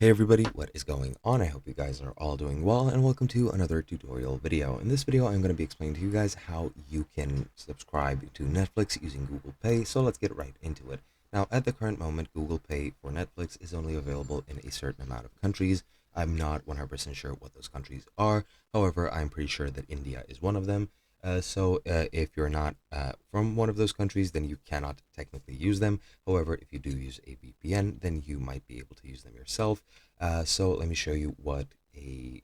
Hey everybody, what is going on? I hope you guys are all doing well and welcome to another tutorial video. In this video, I'm going to be explaining to you guys how you can subscribe to Netflix using Google Pay, so let's get right into it. Now, at the current moment, Google Pay for Netflix is only available in a certain amount of countries. I'm not 100% sure what those countries are. However, I'm pretty sure that India is one of them. If you're not from one of those countries, then you cannot technically use them. However, if you do use a VPN, then you might be able to use them yourself. So let me show you what a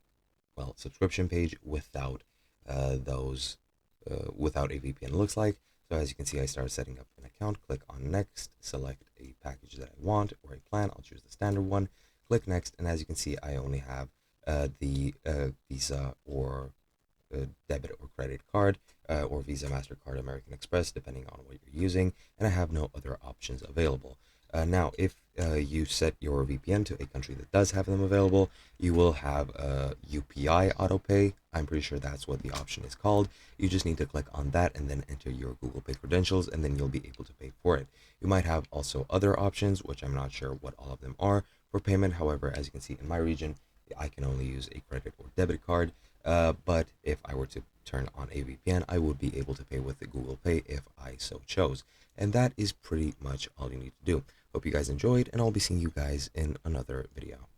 subscription page without those without a VPN looks like. So as you can see, I started setting up an account. Click on next, select a package that I want or a plan. I'll choose the standard one. Click next, and as you can see, I only have the Visa or debit or credit card or Visa, MasterCard, American Express, depending on what you're using, and I have no other options available. Now, if you set your VPN to a country that does have them available, you will have UPI autopay. I'm pretty sure that's what the option is called. You just need to click on that and then enter your Google Pay credentials, and then you'll be able to pay for it. You might have also other options, which I'm not sure what all of them are for payment. However, as you can see in my region, I can only use a credit or debit card. But if I were to turn on a VPN, I would be able to pay with the Google Pay if I so chose. And that is pretty much all you need to do. Hope you guys enjoyed, and I'll be seeing you guys in another video.